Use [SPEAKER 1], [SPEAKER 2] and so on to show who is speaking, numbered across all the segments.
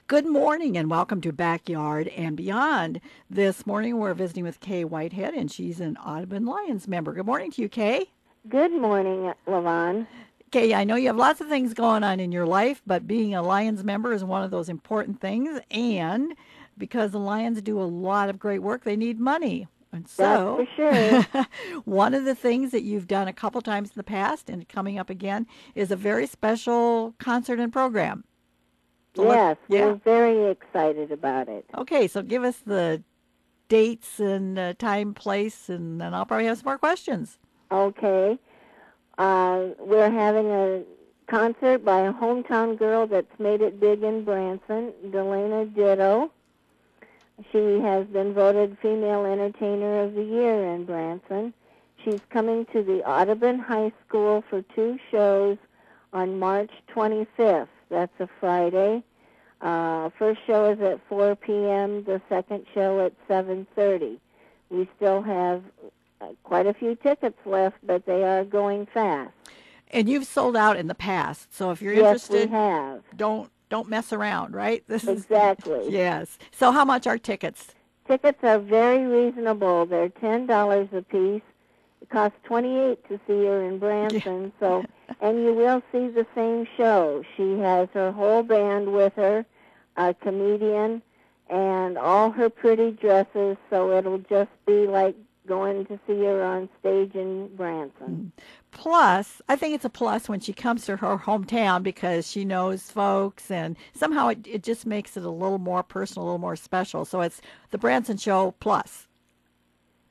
[SPEAKER 1] Good morning and welcome to Backyard and Beyond. This morning we're visiting with Kay Whitehead and she's an Audubon Lions member. Good morning to you, Kay.
[SPEAKER 2] Good morning, Lavon.
[SPEAKER 1] Kay, I know you have lots of things going on in your life, but being a Lions member is one of those important things. And because the Lions do a lot of great work, they need money. And
[SPEAKER 2] That's
[SPEAKER 1] so,
[SPEAKER 2] for sure.
[SPEAKER 1] one of the things that you've done a couple times in the past and coming up again is a very special concert and program. So
[SPEAKER 2] Yes,
[SPEAKER 1] yeah.
[SPEAKER 2] we're very excited about it.
[SPEAKER 1] Okay, so give us the dates and time, place, and then I'll probably have some more questions.
[SPEAKER 2] Okay. We're having a concert by a hometown girl that's made it big in Branson, Delana Ditto. She has been voted Female Entertainer of the Year in Branson. She's coming to the Audubon High School for 2 shows on March 25th. That's a Friday. First show is at 4 p.m., the second show at 7:30. We still have quite a few tickets left, but they are going fast.
[SPEAKER 1] And you've sold out in the past, so if you're
[SPEAKER 2] Yes,
[SPEAKER 1] interested,
[SPEAKER 2] we have.
[SPEAKER 1] don't mess around, right? This is
[SPEAKER 2] Exactly.
[SPEAKER 1] yes. So how much are tickets?
[SPEAKER 2] Tickets are very reasonable. They're $10 a piece. It costs $28 to see her in Branson, and you will see the same show. She has her whole band with her, a comedian, and all her pretty dresses, so it'll just be like going to see her on stage in Branson.
[SPEAKER 1] Plus, I think it's a plus when she comes to her hometown because she knows folks, and somehow it just makes it a little more personal, a little more special. So it's the Branson Show plus.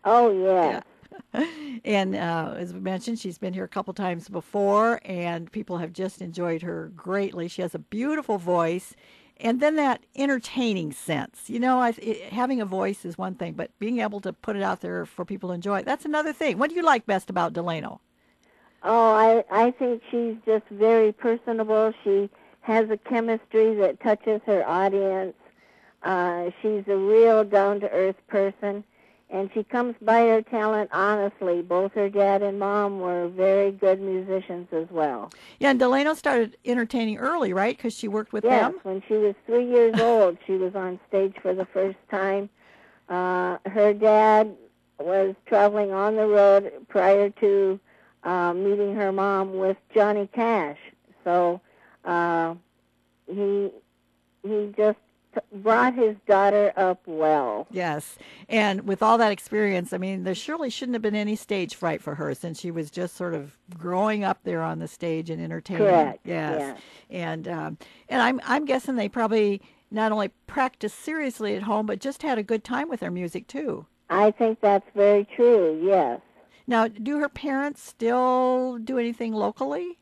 [SPEAKER 2] Oh, yeah.
[SPEAKER 1] And as we mentioned, she's been here a couple times before, and people have just enjoyed her greatly. She has a beautiful voice, and then that entertaining sense. Having a voice is one thing, but being able to put it out there for people to enjoy, that's another thing. What do you like best about Delano?
[SPEAKER 2] Oh, I think she's just very personable. She has a chemistry that touches her audience. She's a real down-to-earth person. And she comes by her talent honestly. Both her dad and mom were very good musicians as well.
[SPEAKER 1] Yeah, and Delano started entertaining early, right? Because she worked with them?
[SPEAKER 2] Yes, when she was 3 years old, she was on stage for the first time. Her dad was traveling on the road prior to meeting her mom with Johnny Cash. So he just brought his daughter up well.
[SPEAKER 1] Yes. And with all that experience, I mean, there surely shouldn't have been any stage fright for her since she was just sort of growing up there on the stage and entertaining.
[SPEAKER 2] Correct.
[SPEAKER 1] Yes. And I'm guessing they probably not only practiced seriously at home, but just had a good time with their music too.
[SPEAKER 2] I think that's very true, yes.
[SPEAKER 1] Now, do her parents still do anything locally?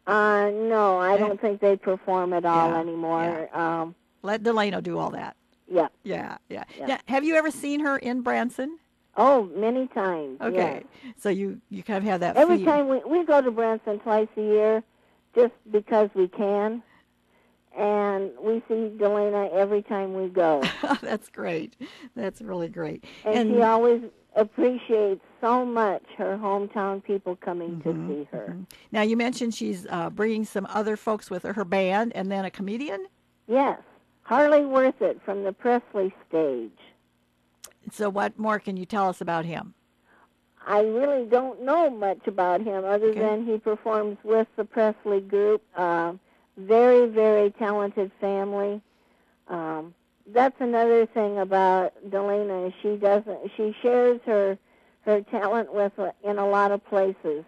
[SPEAKER 2] No, I don't think they perform at all anymore.
[SPEAKER 1] Yeah. Let Delano do all that.
[SPEAKER 2] Yeah.
[SPEAKER 1] Yeah. Now, have you ever seen her in Branson?
[SPEAKER 2] Oh, many times.
[SPEAKER 1] Okay.
[SPEAKER 2] Yes.
[SPEAKER 1] So you kind of have that
[SPEAKER 2] Every
[SPEAKER 1] feel.
[SPEAKER 2] time we go to Branson twice a year just because we can. And we see Delana every time we go.
[SPEAKER 1] That's great. That's really great.
[SPEAKER 2] And she always appreciates so much her hometown people coming to see her.
[SPEAKER 1] Mm-hmm. Now, you mentioned she's bringing some other folks with her band and then a comedian?
[SPEAKER 2] Yes. Harley Worth It from the Presley stage.
[SPEAKER 1] So what more can you tell us about him?
[SPEAKER 2] I really don't know much about him other than he performs with the Presley group. Very, very talented family. That's another thing about Delana. She shares her talent in a lot of places.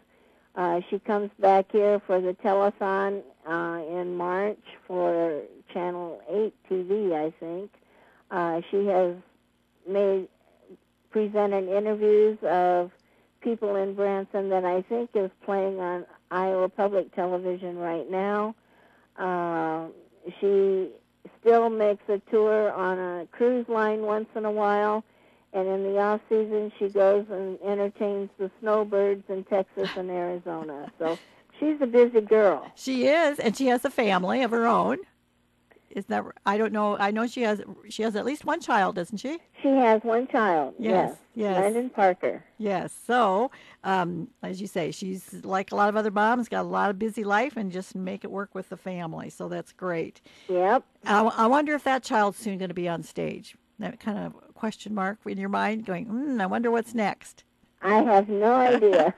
[SPEAKER 2] She comes back here for the telethon in March for Channel 8 TV, I think. She has presented interviews of people in Branson that I think is playing on Iowa Public Television right now. She still makes a tour on a cruise line once in a while, and in the off season she goes and entertains the snowbirds in Texas and Arizona. So she's a busy girl.
[SPEAKER 1] She is, and she has a family of her own. Is that I don't know. I know she has at least one child, doesn't she?
[SPEAKER 2] She has one child,
[SPEAKER 1] Yes,
[SPEAKER 2] yes,
[SPEAKER 1] yes,
[SPEAKER 2] Landon Parker.
[SPEAKER 1] yes. So, as you say, she's like a lot of other moms, got a lot of busy life, and just make it work with the family. So that's great.
[SPEAKER 2] Yep.
[SPEAKER 1] I wonder if that child's soon going to be on stage. That kind of question mark in your mind, going, I wonder what's next.
[SPEAKER 2] I have no idea.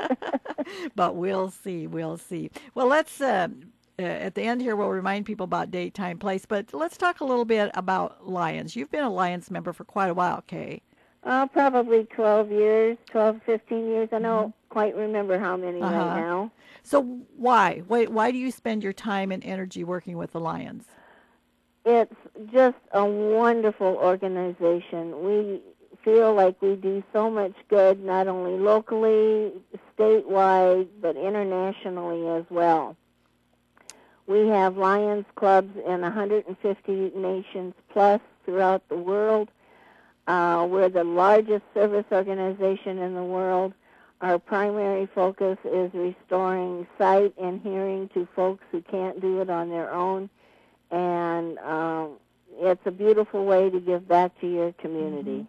[SPEAKER 1] But we'll see. We'll see. Well, let's at the end here, we'll remind people about date, time, place. But let's talk a little bit about Lions. You've been a Lions member for quite a while, Kay.
[SPEAKER 2] Probably 12 years, 12, 15 years. I don't quite remember how many right now.
[SPEAKER 1] So why do you spend your time and energy working with the Lions?
[SPEAKER 2] It's just a wonderful organization. We feel like we do so much good, not only locally, statewide, but internationally as well. We have Lions clubs in 150 nations plus throughout the world. We're the largest service organization in the world. Our primary focus is restoring sight and hearing to folks who can't do it on their own. And it's a beautiful way to give back to your community.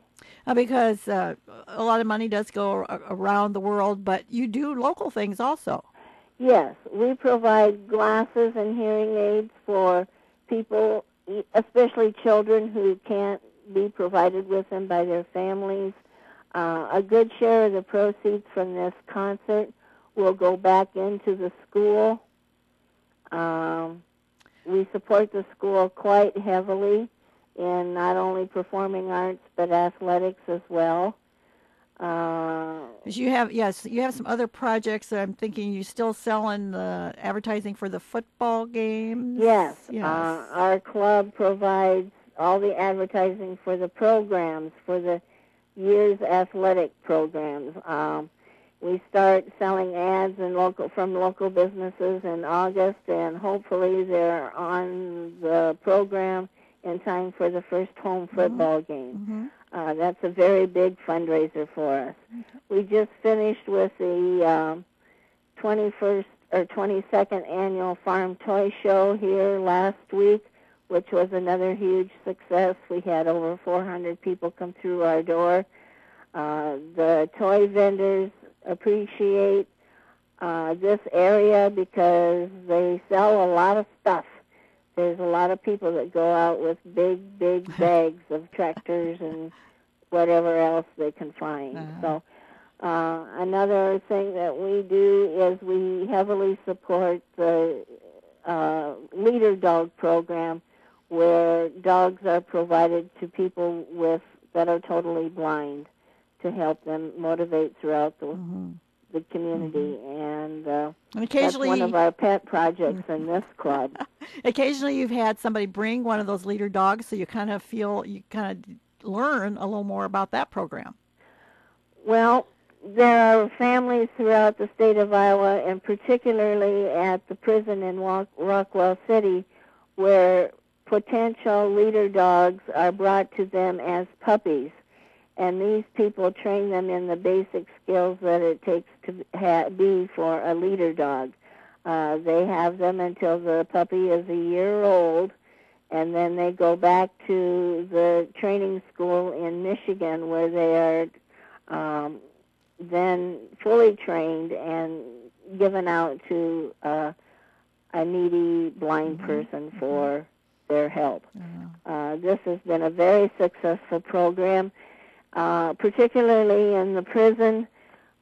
[SPEAKER 1] Because a lot of money does go around the world, but you do local things also.
[SPEAKER 2] Yes, we provide glasses and hearing aids for people, especially children who can't be provided with them by their families. A good share of the proceeds from this concert will go back into the school. We support the school quite heavily in not only performing arts but athletics as well.
[SPEAKER 1] You have some other projects. I'm thinking you still selling the advertising for the football games.
[SPEAKER 2] Yes. Our club provides all the advertising for the programs, for the year's athletic programs. We start selling ads from local businesses in August, and hopefully they're on the program in time for the first home football game. That's a very big fundraiser for us. We just finished with the 21st or 22nd annual Farm Toy Show here last week, which was another huge success. We had over 400 people come through our door. The toy vendors appreciate this area because they sell a lot of stuff. There's a lot of people that go out with big, big bags of tractors and whatever else they can find. So another thing that we do is we heavily support the leader dog program, where dogs are provided to people that are totally blind to help them motivate throughout the community. And
[SPEAKER 1] occasionally,
[SPEAKER 2] that's one of our pet projects in this club.
[SPEAKER 1] Occasionally you've had somebody bring one of those leader dogs, so you kind of learn a little more about that program.
[SPEAKER 2] Well, there are families throughout the state of Iowa, and particularly at the prison in Rockwell City, where potential leader dogs are brought to them as puppies. And these people train them in the basic skills that it takes to be for a leader dog. They have them until the puppy is a year old, and then they go back to the training school in Michigan, where they are then fully trained and given out to a needy blind person for their help. This has been a very successful program. Particularly in the prison,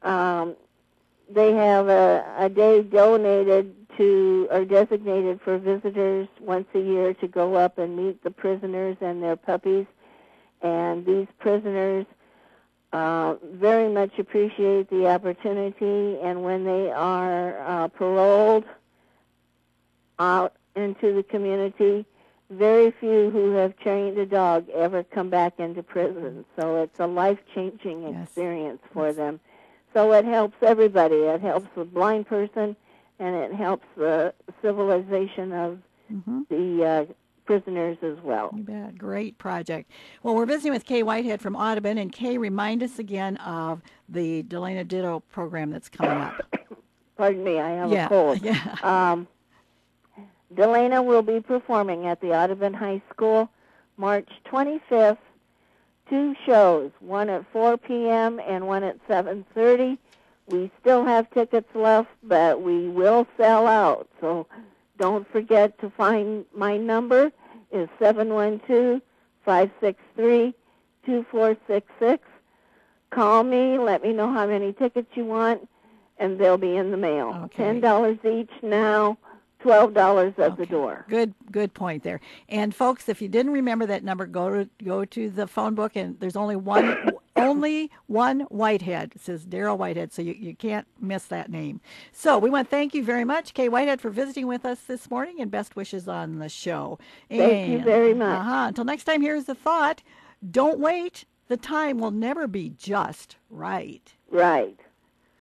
[SPEAKER 2] they have a day donated to or designated for visitors once a year to go up and meet the prisoners and their puppies. And these prisoners very much appreciate the opportunity, and when they are paroled out into the community, very few who have trained a dog ever come back into prison. So it's a life-changing experience for them. So it helps everybody. It helps the blind person, and it helps the civilization of the prisoners as well.
[SPEAKER 1] You bet. Great project. Well, we're visiting with Kay Whitehead from Audubon. And Kay, remind us again of the Delana Ditto program that's coming up.
[SPEAKER 2] Pardon me, I have a cold.
[SPEAKER 1] Yeah.
[SPEAKER 2] Delana will be performing at the Audubon High School March 25th. 2 shows, one at 4 p.m. and one at 7:30. We still have tickets left, but we will sell out. So don't forget to find my number is 712-563-2466. Call me, let me know how many tickets you want, and they'll be in the mail.
[SPEAKER 1] Okay.
[SPEAKER 2] $10 each now, $12 at the door.
[SPEAKER 1] Good point there. And folks, if you didn't remember that number, go to the phone book, and there's only one Whitehead. It says Daryl Whitehead, so you can't miss that name. So we want to thank you very much, Kay Whitehead, for visiting with us this morning, and best wishes on the show.
[SPEAKER 2] Thank you very much.
[SPEAKER 1] Until next time, here's the thought: don't wait. The time will never be just right.
[SPEAKER 2] Right.